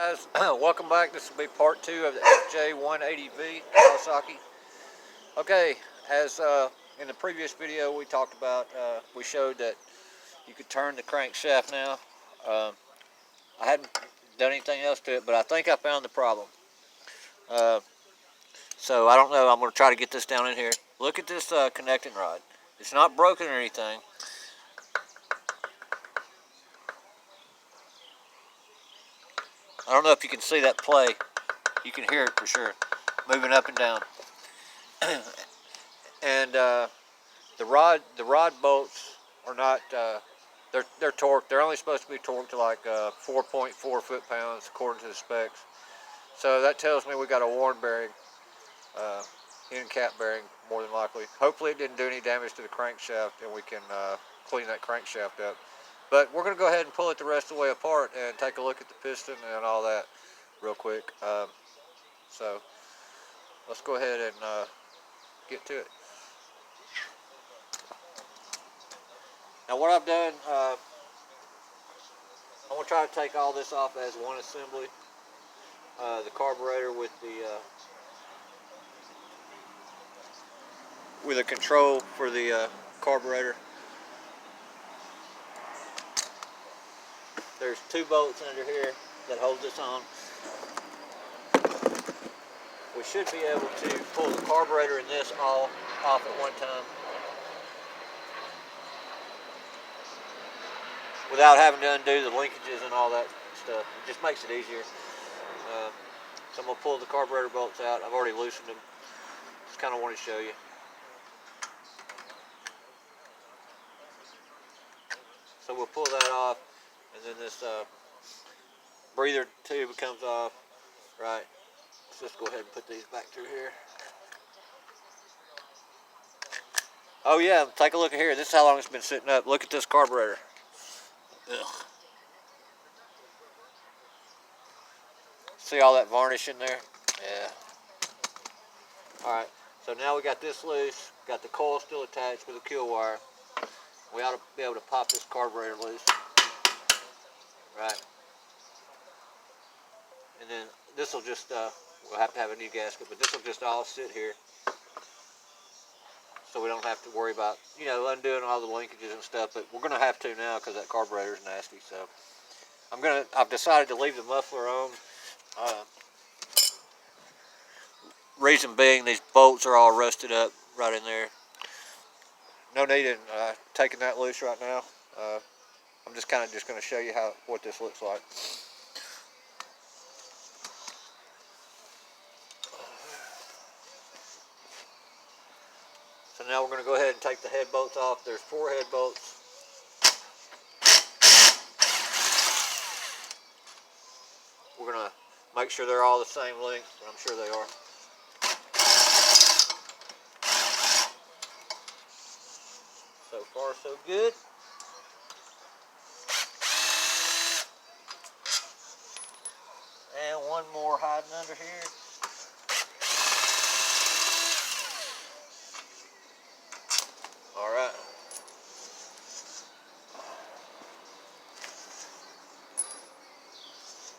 Guys, welcome back. This will be part 2 of the fj180v Kawasaki. Okay, as in the previous video we talked about, we showed that you could turn the crankshaft now. I hadn't done anything else to it, but I think I found the problem. So I don't know, I'm going to try to get this down in here. Look at this connecting rod. It's not broken or anything. I don't know if you can see that play. You can hear it for sure, moving up and down. And the rod bolts are not. They're torqued. They're only supposed to be torqued to like 4.4 foot-pounds according to the specs. So that tells me we got a worn bearing, end cap bearing, more than likely. Hopefully it didn't do any damage to the crankshaft, and we can clean that crankshaft up. But we're going to go ahead and pull it the rest of the way apart and take a look at the piston and all that real quick. So let's go ahead and get to it. Now what I've done, I'm going to try to take all this off as one assembly. The carburetor with the control for the carburetor. There's 2 bolts under here that hold this on. We should be able to pull the carburetor and this all off at one time without having to undo the linkages and all that stuff. It just makes it easier. So I'm going to pull the carburetor bolts out. I've already loosened them. Just kind of want to show you. So we'll pull that off, and then this breather tube comes off. Right. Let's just go ahead and put these back through here. Oh yeah, take a look at here. This is how long it's been sitting up. Look at this carburetor. Ugh. See all that varnish in there? Yeah. Alright, so now we got this loose. Got the coil still attached with a kill wire. We ought to be able to pop this carburetor loose. Right. And then this will just, we'll have to have a new gasket, but this will just all sit here. So we don't have to worry about, you know, undoing all the linkages and stuff, but we're going to have to now because that carburetor is nasty. So I've decided to leave the muffler on. Reason being, these bolts are all rusted up right in there. No need in taking that loose right now. I'm just kind of going to show you what this looks like. So now we're going to go ahead and take the head bolts off. There's 4 head bolts. We're going to make sure they're all the same length, but I'm sure they are. So far, so good. And one more hiding under here. All right.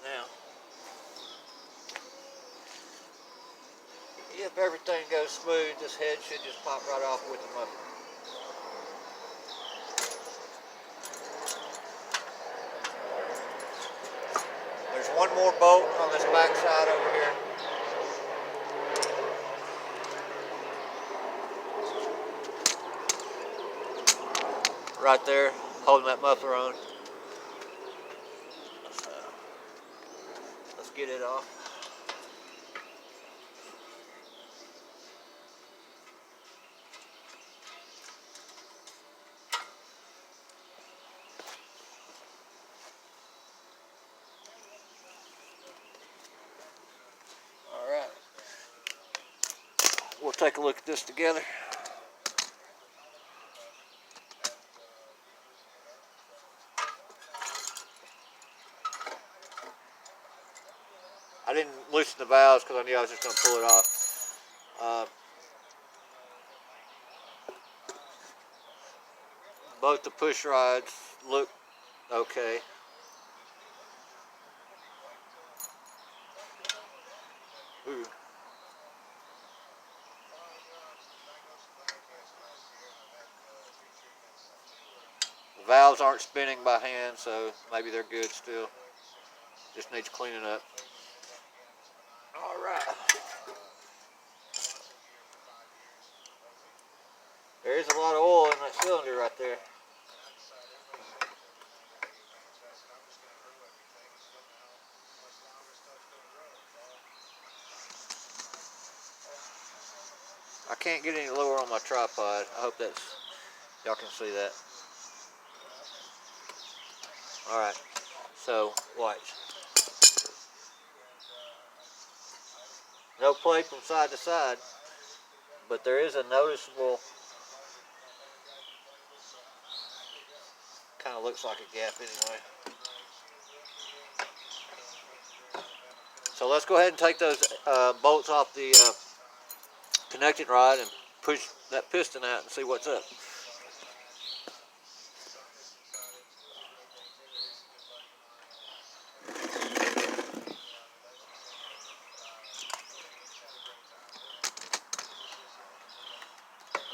Now, if everything goes smooth, this head should just pop right off with the muffler. There's one more bolt on this back side over here. Right there, holding that muffler on. Let's get it off. All right. We'll take a look at this together. I didn't loosen the valves because I knew I was just going to pull it off. Both the push rods look okay. Ooh. The valves aren't spinning by hand, so maybe they're good still. Just needs cleaning up. All right. There's a lot of oil in that cylinder right there. I can't get any lower on my tripod. I hope y'all can see that. All right, so watch. No play from side to side, but there is a noticeable, kind of looks like a gap anyway. So let's go ahead and take those bolts off the connecting rod and push that piston out and see what's up.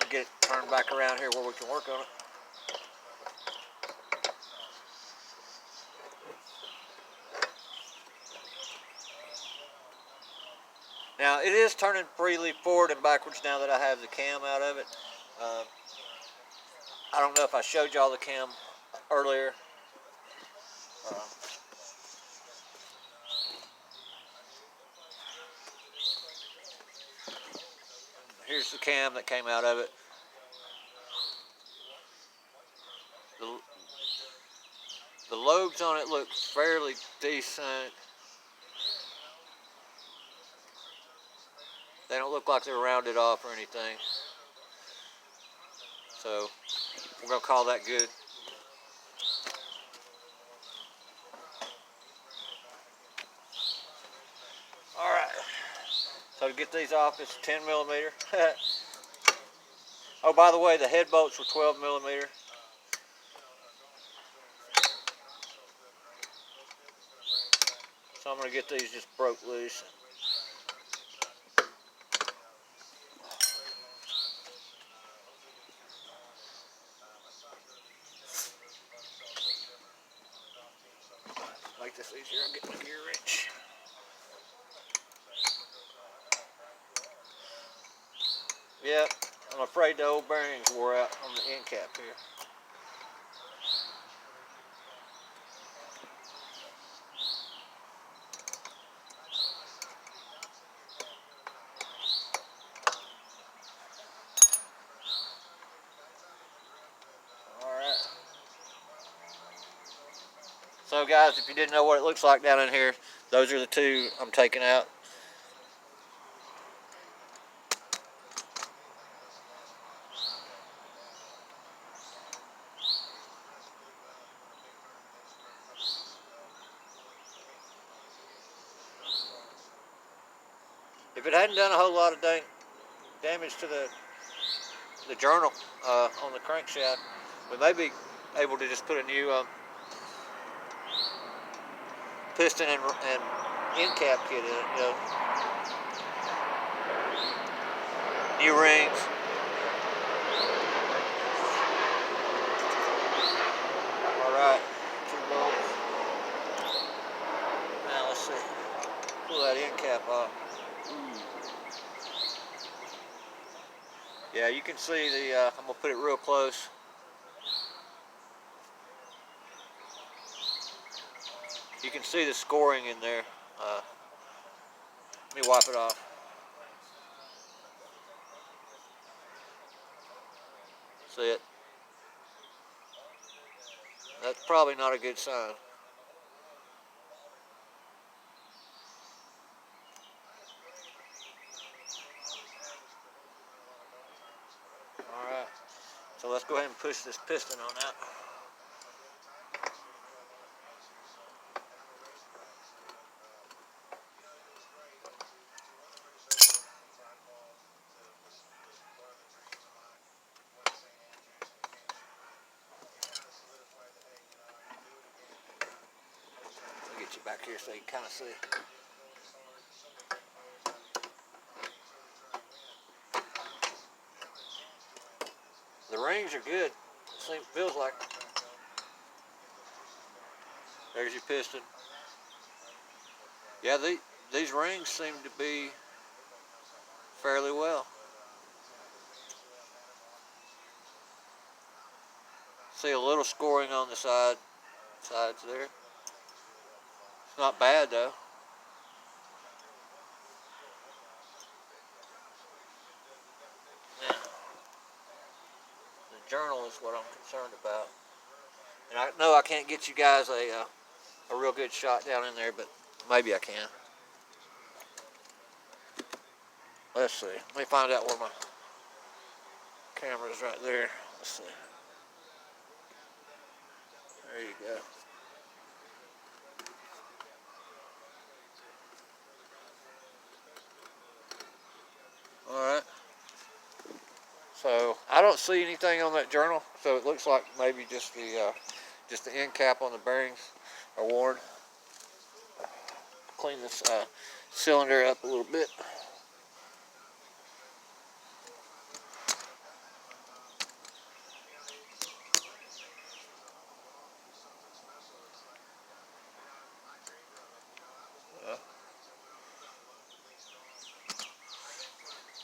Get it turned back around here where we can work on it. Now it is turning freely forward and backwards now that I have the cam out of it. I don't know if I showed y'all the cam earlier. Here's the cam that came out of it. The lobes on it look fairly decent. They don't look like they're rounded off or anything. So we're gonna call that good. All right. So to get these off, it's 10 millimeter. Oh, by the way, the head bolts were 12 millimeter. So I'm gonna get these just broke loose. Make this easier, I'll get my gear wrench. Yeah, I'm afraid the old bearings wore out on the end cap here. Alright. So guys, if you didn't know what it looks like down in here, those are the two I'm taking out. If it hadn't done a whole lot of damage to the journal on the crankshaft, we may be able to just put a new piston and end cap kit in it, you know. New rings. Alright, 2 bolts. Now let's see. Pull that end cap off. Yeah, you can see the, I'm going to put it real close. You can see the scoring in there. Let me wipe it off. See it? That's probably not a good sign. Alright, so let's go ahead and push this piston on out. I'll get you back here so you can kind of see. The rings are good. Feels like. There's your piston. Yeah, these rings seem to be fairly well. See a little scoring on the sides there. It's not bad though. Now, the journal is what I'm concerned about. And I know I can't get you guys a real good shot down in there, but maybe I can. Let's see. Let me find out where my camera is right there. Let's see. There you go. Alright. So I don't see anything on that journal, so it looks like maybe just the end cap on the bearings are worn. Clean this cylinder up a little bit.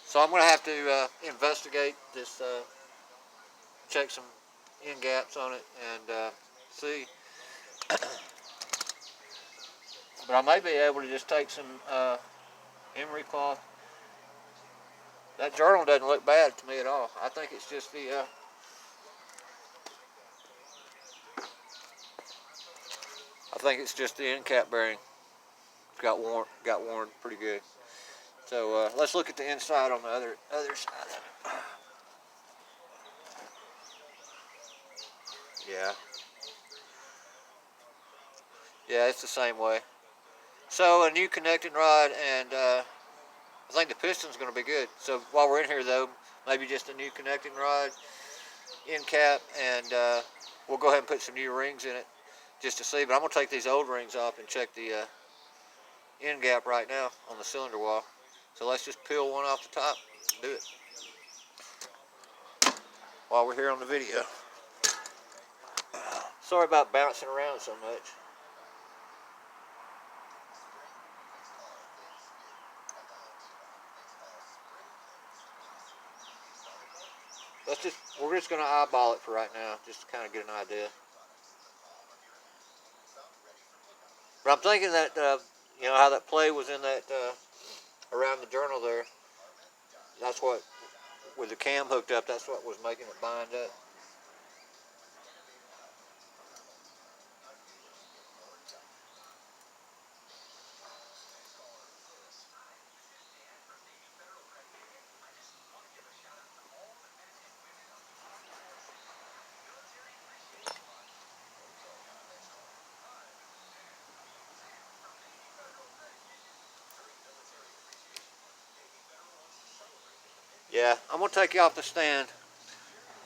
So I'm going to have to investigate this, check some end gaps on it, and see. But I may be able to just take some emery cloth. That journal doesn't look bad to me at all. I think it's just the end cap bearing. It's got worn pretty good. So let's look at the inside on the other side of it. Yeah, it's the same way. So a new connecting rod, and I think the piston's going to be good. So while we're in here though, maybe just a new connecting rod, end cap, and we'll go ahead and put some new rings in it just to see. But I'm going to take these old rings off and check the end gap right now on the cylinder wall. So let's just peel one off the top and do it while we're here on the video. Sorry about bouncing around so much. We're just going to eyeball it for right now, just to kind of get an idea. But I'm thinking that, you know how that play was in that, around the journal there. That's what, with the cam hooked up, that's what was making it bind up. Yeah, I'm going to take you off the stand,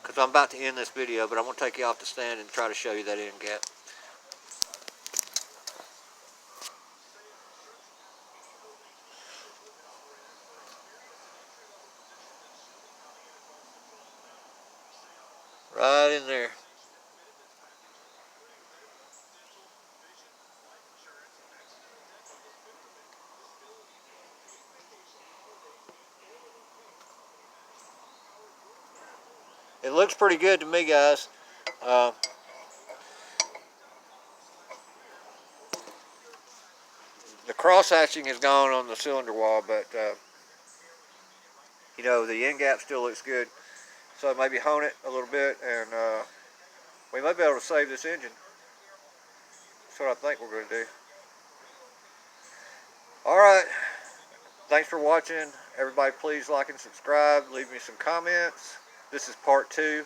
because I'm about to end this video, but I'm going to take you off the stand and try to show you that end gap. Right in there. It looks pretty good to me, guys. The cross hatching is gone on the cylinder wall, but you know, the end gap still looks good. So maybe hone it a little bit, and we may be able to save this engine. That's what I think we're going to do. Alright, thanks for watching. Everybody please like and subscribe. Leave me some comments. This is part 2.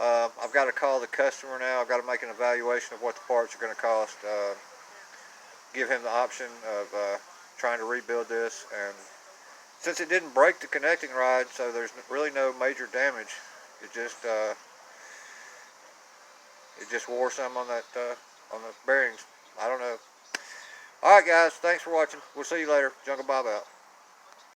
I've got to call the customer now. I've got to make an evaluation of what the parts are going to cost. Give him the option of trying to rebuild this. And since it didn't break the connecting rod, so there's really no major damage. It just wore some on that on the bearings. I don't know. All right, guys. Thanks for watching. We'll see you later. Jungle Bob out.